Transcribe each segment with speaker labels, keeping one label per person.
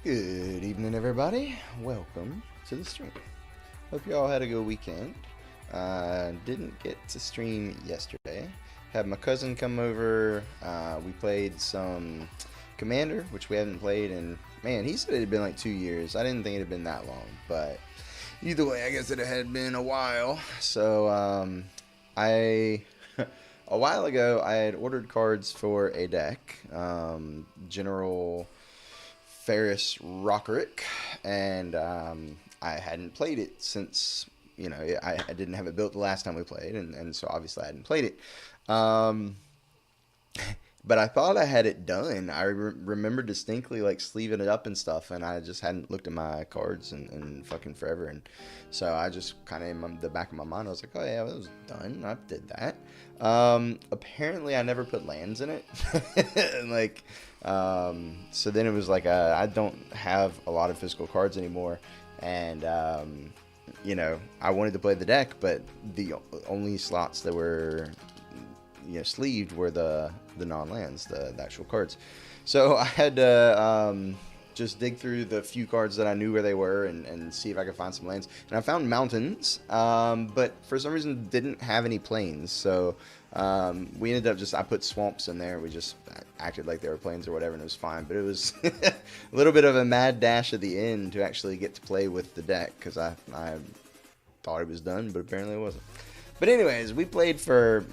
Speaker 1: Good evening, everybody. Welcome to the stream. Hope you all had a good weekend. Didn't get to stream yesterday. Had my cousin come over. We played some Commander, which we haven't played, and man, he said it had been like 2 years. I didn't think it had been that long, but either way, I guess it had been a while. So I a while ago I had ordered cards for a deck, General Ferris Rockerick, and I hadn't played it since, I didn't have it built the last time we played, and so obviously I hadn't played it. But I thought I had it done. I remember distinctly like sleeving it up and stuff, and I just hadn't looked at my cards in fucking forever, and so I just kind of in the back of my mind I was like, oh yeah, it was done. I did that. Apparently I never put lands in it. Like, so then it was like, I don't have a lot of physical cards anymore, and I wanted to play the deck, but the only slots that were sleeved were the non-lands, the actual cards. So I had to just dig through the few cards that I knew where they were and see if I could find some lands. And I found mountains, but for some reason didn't have any plains. So we ended up I put swamps in there. We just acted like they were plains or whatever, and it was fine. But it was a little bit of a mad dash at the end to actually get to play with the deck, because I thought it was done, but apparently it wasn't. But anyways, we played for,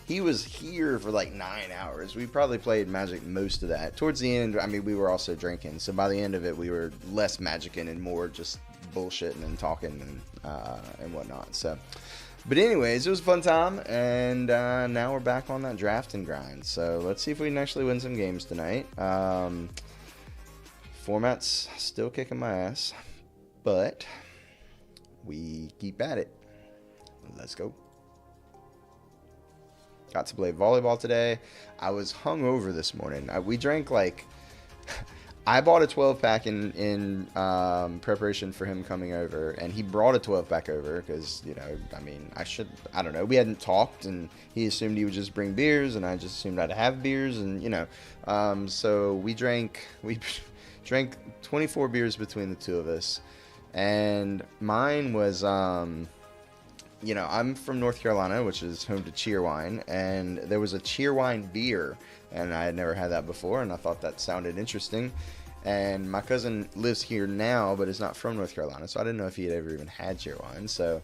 Speaker 1: he was here for like 9 hours. We probably played Magic most of that. Towards the end, we were also drinking. So by the end of it, we were less magicking and more just bullshitting and talking and whatnot. So, but anyways, it was a fun time. And now we're back on that drafting grind. So let's see if we can actually win some games tonight. Format's still kicking my ass, but we keep at it. Let's go. Got to play volleyball today. I was hungover this morning. We drank like... I bought a 12-pack in preparation for him coming over, and he brought a 12-pack over because, I don't know. We hadn't talked, and he assumed he would just bring beers, and I just assumed I'd have beers, and, so we drank 24 beers between the two of us, and mine was... I'm from North Carolina, which is home to Cheerwine, and there was a Cheerwine beer, and I had never had that before, and I thought that sounded interesting. And my cousin lives here now, but is not from North Carolina, so I didn't know if he had ever even had Cheerwine. So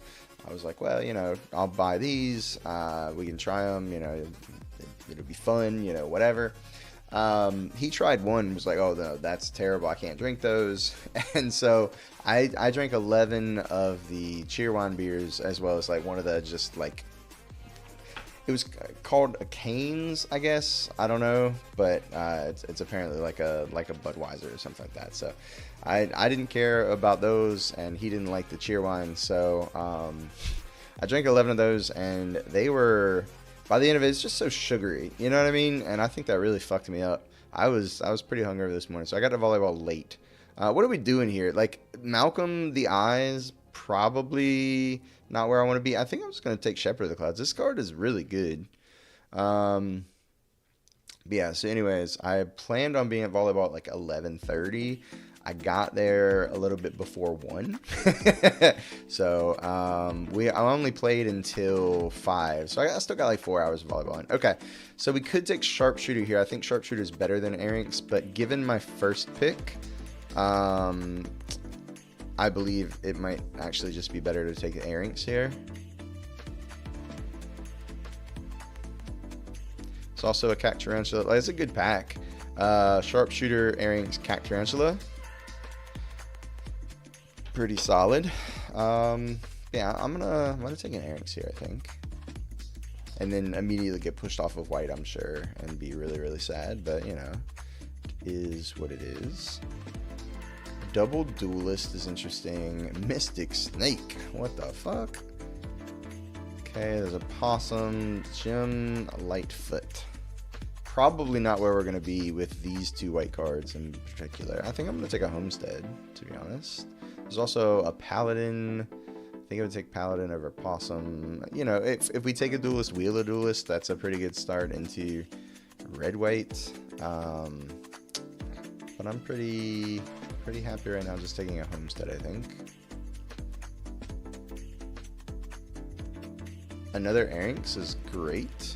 Speaker 1: I was like, well, I'll buy these. We can try them. It'll be fun. Whatever. He tried one and was like, oh no, that's terrible, I can't drink those. And so I drank 11 of the Cheerwine beers, as well as like one of the just like, it was called a Cane's, I guess, I don't know, but it's apparently like a Budweiser or something like that. So I didn't care about those, and he didn't like the Cheerwine, so I drank 11 of those, and they were... By the end of it, it's just so sugary, you know what I mean? And I think that really fucked me up. I was pretty hungover this morning, so I got to volleyball late. What are we doing here? Like, Malcolm the Eyes, probably not where I want to be. I think I'm just going to take Shepherd of the Clouds. This card is really good. But yeah, so anyways, I planned on being at volleyball at like 11:30. I got there a little bit before 1. So I only played until 5. So I still got like 4 hours of volleyball. Okay, so we could take Sharpshooter here. I think Sharpshooter is better than Arinx, but given my first pick, I believe it might actually just be better to take Arinx here. It's also a Cactarantula. Like, it's a good pack. Sharpshooter, Arinx, Cactarantula. Pretty solid. Yeah, I'm gonna take an Arinx here, I think, and then immediately get pushed off of white, I'm sure, and be really, really sad. But is what it is. Double Duelist is interesting. Mystic Snake. What the fuck? Okay, there's a Possum, Gem, Lightfoot. Probably not where we're gonna be with these two white cards in particular. I think I'm gonna take a Homestead, to be honest. There's also a Paladin. I think I would take Paladin over Possum. If we take a Duelist, wheel a Duelist, that's a pretty good start into red-white. But I'm pretty happy right now just taking a homestead, I think. Another Erinx is great.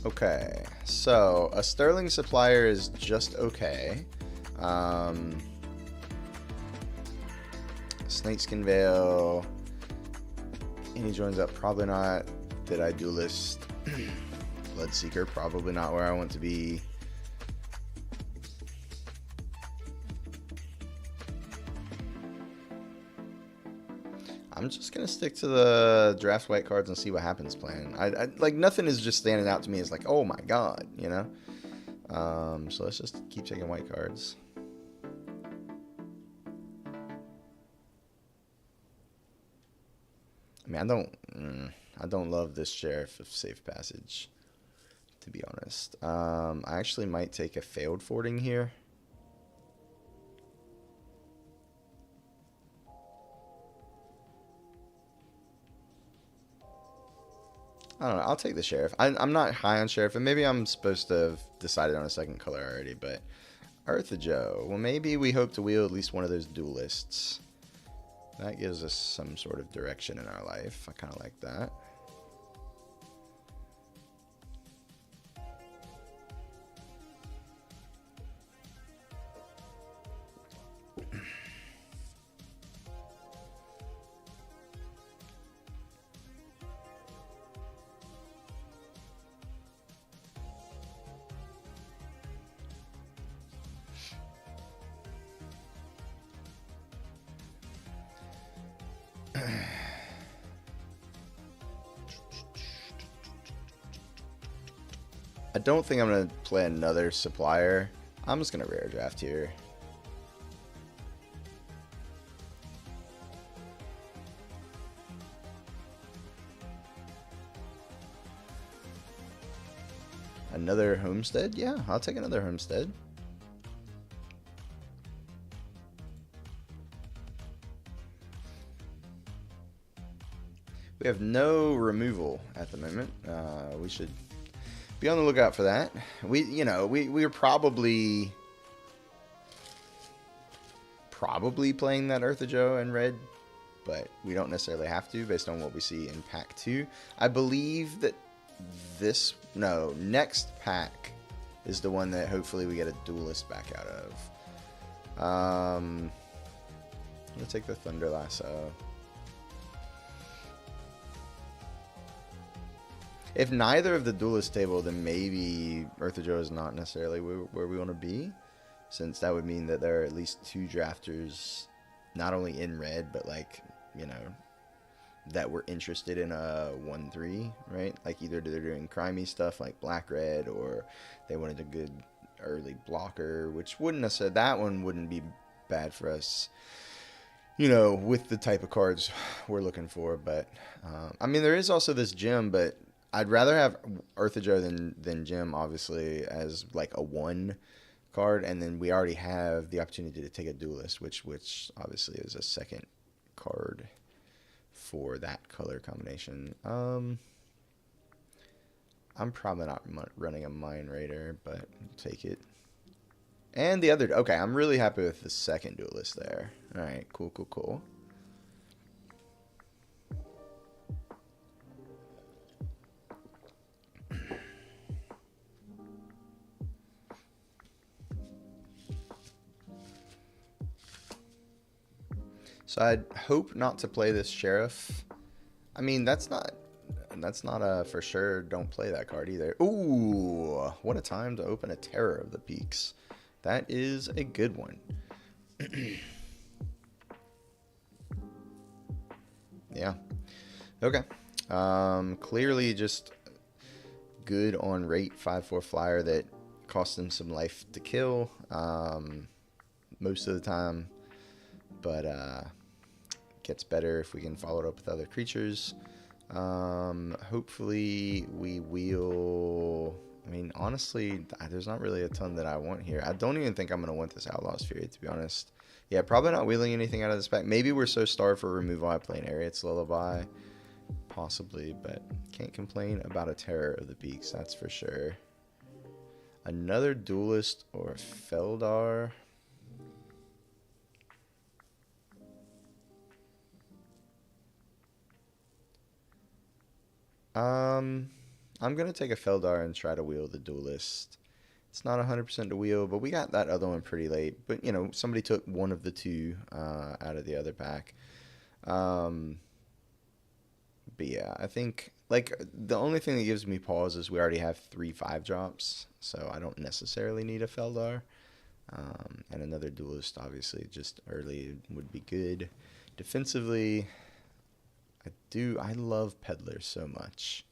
Speaker 1: Okay, so a Sterling Supplier is just okay. Snakeskin Veil. Any joins up? Probably not. Did I duelist? Bloodseeker, probably not where I want to be. I'm just gonna stick to the draft white cards and see what happens plan. I like nothing is just standing out to me as like, oh my god, you know. So let's just keep taking white cards. I mean, I don't love this Sheriff of Safe Passage, to be honest. I actually might take a failed fording here. I don't know. I'll take the Sheriff. I'm not high on Sheriff, and maybe I'm supposed to have decided on a second color already, but Eartha Joe. Well, maybe we hope to wield at least one of those duelists. That gives us some sort of direction in our life. I kind of like that. I don't think I'm going to play another supplier. I'm just going to rare draft here. Another homestead? Yeah, I'll take another homestead. We have no removal at the moment. We should be on the lookout for that. We're probably playing that Eartha Joe in red, but we don't necessarily have to based on what we see in pack 2. I believe that next pack is the one that hopefully we get a duelist back out of. I'm gonna take the Thunder Lasso. If neither of the duelist table, then maybe Eartha Joe is not necessarily where we want to be, since that would mean that there are at least 2 drafters, not only in red, but like, that were interested in a 1-3, right? Like either they're doing crimey stuff like black-red, or they wanted a good early blocker, which wouldn't necessarily, that one wouldn't be bad for us, with the type of cards we're looking for. But, I mean, there is also this gem, but I'd rather have Eartha Joe than Jim, obviously, as like a 1 card, and then we already have the opportunity to take a duelist, which obviously is a second card for that color combination. I'm probably not running a Mind Raider, but I'll take it. And the other, okay, I'm really happy with the second duelist there. All right, cool. So I'd hope not to play this Sheriff. I mean, that's not a for sure don't play that card either. Ooh, what a time to open a Terror of the Peaks. That is a good one. Yeah. Okay. Clearly just good on rate 5/4 flyer that costs them some life to kill most of the time, but gets better if we can follow it up with other creatures. Hopefully we wheel I mean, honestly, there's not really a ton that I want here. I don't even think I'm going to want this Outlaw's Fury, to be honest. Yeah, probably not wheeling anything out of this pack. Maybe we're so starved for removal I play an Ariet's Lullaby. Possibly, but can't complain about a Terror of the Peaks, that's for sure. Another Duelist or Feldar. I'm going to take a Feldar and try to wheel the Duelist. It's not 100% to wheel, but we got that other one pretty late. But, you know, somebody took one of the two out of the other pack. But yeah, I think, like, the only thing that gives me pause is we already have 3 5-drops, so I don't necessarily need a Feldar. And another Duelist, obviously, just early would be good. Defensively, I love Peddler so much.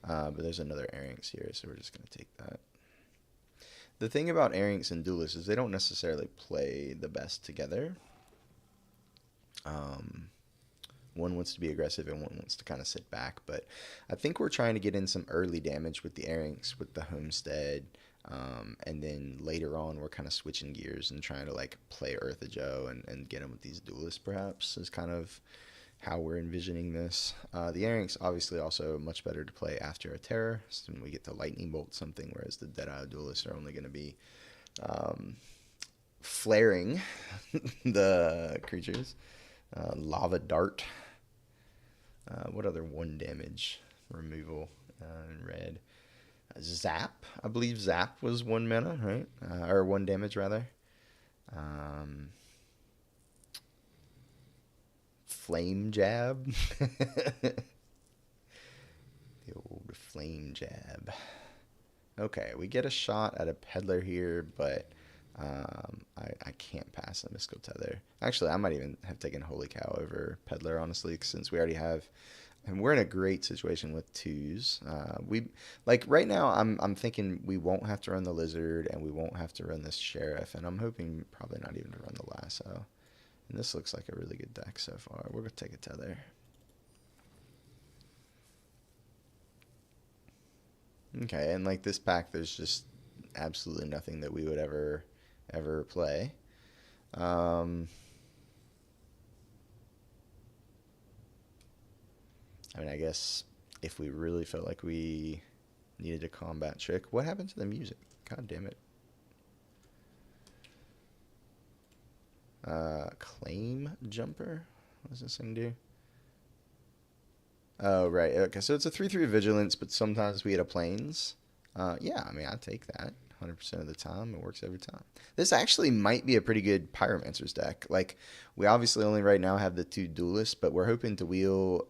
Speaker 1: But there's another Airynx here, so we're just going to take that. The thing about Airynx and Duelist is they don't necessarily play the best together. One wants to be aggressive and one wants to kind of sit back. But I think we're trying to get in some early damage with the Airynx, with the Homestead. And then later on, we're kind of switching gears and trying to like play Eartha Joe and get him with these Duelists, perhaps, is kind of how we're envisioning this. The Airynx obviously also much better to play after a Terror, so we get to Lightning Bolt something, whereas the Deadeye Duelists are only going to be flaring the creatures. Lava Dart. What other 1 damage removal in red? Zap. I believe Zap was 1 mana, right? Or 1 damage, rather. Flame Jab. The old Flame Jab. Okay, we get a shot at a Peddler here, but I can't pass the Mystical Tether. Actually, I might even have taken Holy Cow over Peddler, honestly, since we already have... And we're in a great situation with 2s. Right now, I'm thinking we won't have to run the Lizard, and we won't have to run this Sheriff, and I'm hoping probably not even to run the Lasso. And this looks like a really good deck so far. We're going to take a Tether. Okay, and like this pack, there's just absolutely nothing that we would ever play. I mean, I guess if we really felt like we needed a combat trick. What happened to the music? God damn it. Claim Jumper? What does this thing do? Oh, right. Okay, so it's a 3/3 Vigilance, but sometimes we get a Plains. Yeah, I mean, I take that 100% of the time. It works every time. This actually might be a pretty good Pyromancer's deck. Like, we obviously only right now have the 2 Duelists, but we're hoping to wheel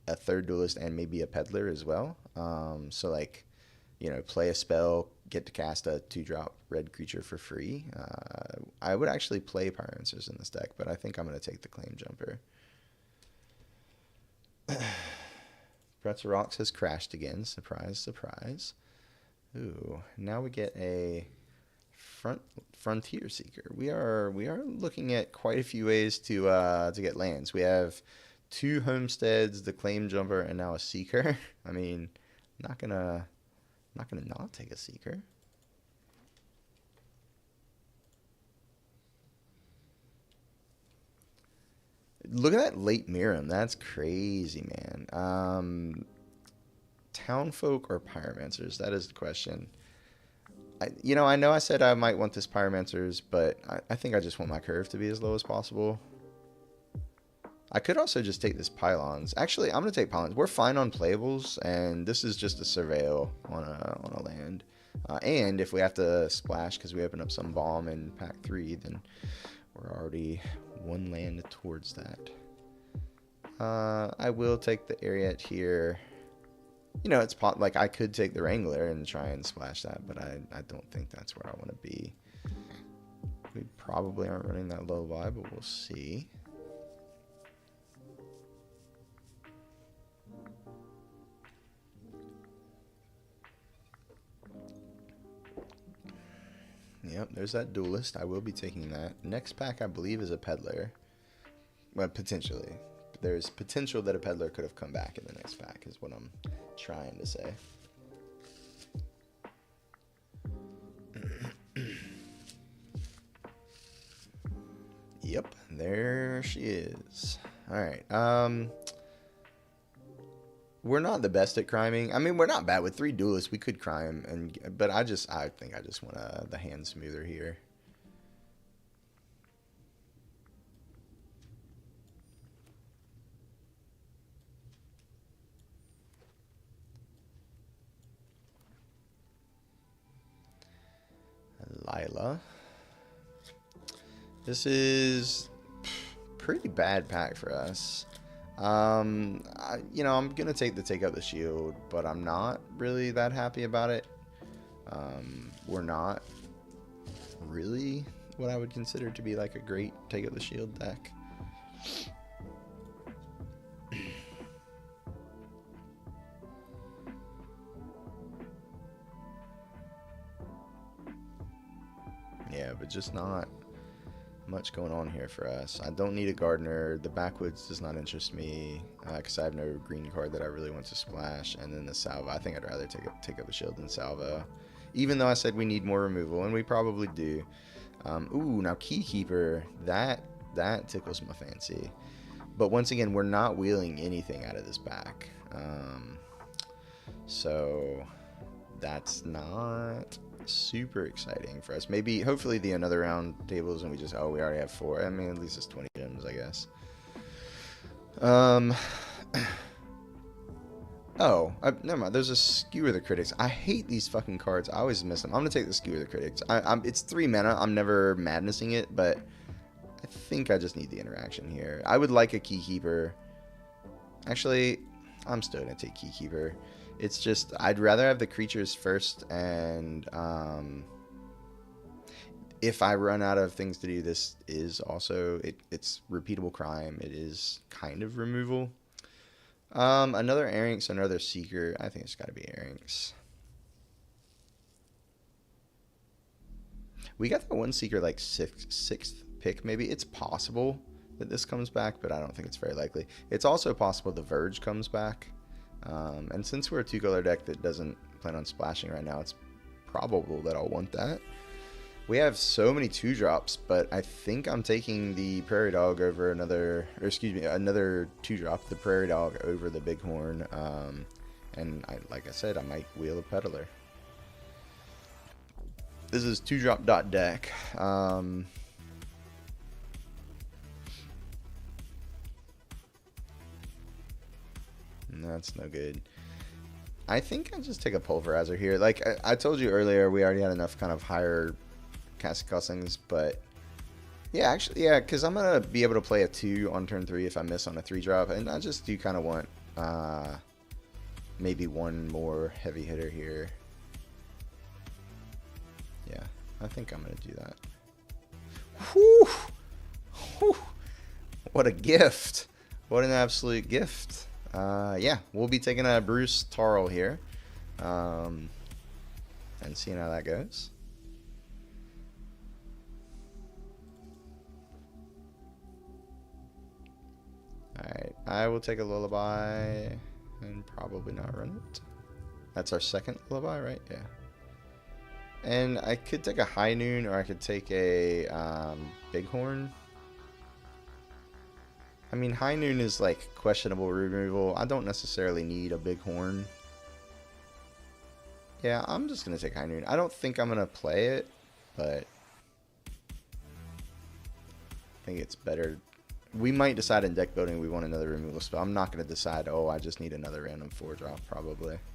Speaker 1: a 3rd Duelist and maybe a Peddler as well. So, like, you know, play a spell, get to cast a 2-drop red creature for free. I would actually play Pyromancers in this deck, but I think I'm going to take the Claim Jumper. Pretzel Rocks has crashed again. Surprise, surprise. Ooh, now we get a Frontier Seeker. We are looking at quite a few ways to get lands. We have 2 Homesteads, the Claim Jumper, and now a Seeker. I mean, I'm not gonna not take a Seeker. Look at that late Miram. That's crazy, man. Townfolk or Pyromancers? That is the question. I know I said I might want this Pyromancers, but I think I just want my curve to be as low as possible. I could also just take this Pylons. Actually, I'm going to take Pylons. We're fine on playables, and this is just a Surveil on a land. And if we have to splash because we open up some bomb in pack 3, then we're already 1 land towards that. I will take the Ariete here. You know, it's like I could take the Wrangler and try and splash that, but I don't think that's where I want to be. We probably aren't running that Lullaby, but we'll see. Yep, there's that Duelist. I will be taking that. Next pack, I believe, is a Peddler. Well, potentially. There's potential that a Peddler could have come back in the next pack, is what I'm trying to say. Yep, there she is. All right. We're not the best at criming. I mean, we're not bad with 3 duelists. We could crime, but I think I just want the hand smoother here. Lila. This is pretty bad pack for us. I'm gonna take out the shield, but I'm not really that happy about it. We're not really what I would consider to be like a great take out the shield deck. Yeah, but just not much going on here for us. I don't need a gardener. The backwoods does not interest me because I have no green card that I really want to splash. And then the salvo, I think I'd rather take up the shield than salvo, even though I said we need more removal, and we probably do. Ooh, now Keykeeper, that tickles my fancy. But once again, we're not wheeling anything out of this pack, so that's not super exciting for us. Maybe, hopefully, the another round tables and we already have 4. I mean, at least it's 20 gems, I guess. Never mind. There's a Skewer the Critics. I hate these fucking cards. I always miss them. I'm gonna take the Skewer the Critics. It's 3 mana. I'm never madnessing it, but I think I just need the interaction here. I would like a Keykeeper. Actually, I'm still gonna take Keykeeper. It's just, I'd rather have the creatures first, and if I run out of things to do, this is also, it's repeatable crime. It is kind of removal. Another Arinx, another Seeker. I think it's got to be Arinx. We got that one Seeker like sixth pick, maybe. It's possible that this comes back, but I don't think it's very likely. It's also possible the Verge comes back. And since we're a 2-color deck that doesn't plan on splashing right now, it's probable that I'll want that. We have so many 2-drops, but I think I'm taking the Prairie Dog over another 2-drop, the Prairie Dog over the Bighorn. And like I said, I might wheel a Peddler. This is 2-drop.deck. That's no good. I think I just take a Pulverizer here. Like I told you earlier, we already had enough kind of higher cast cussings, but yeah, actually, yeah, because I'm gonna be able to play a 2 on turn 3 if I miss on a 3-drop, and I just do kind of want maybe one more heavy hitter here. Yeah, I think I'm gonna do that. Whew! Whew! What a gift! What an absolute gift! Yeah, we'll be taking a Bruce Tarl here, and seeing how that goes. Alright, I will take a Lullaby and probably not run it. That's our second Lullaby, right? Yeah. And I could take a High Noon, or I could take a Bighorn. I mean, High Noon is like questionable removal. I don't necessarily need a Bighorn. Yeah, I'm just going to take High Noon. I don't think I'm going to play it, but I think it's better. We might decide in deck building we want another removal spell. I'm not going to decide, oh, I just need another random 4-drop, probably.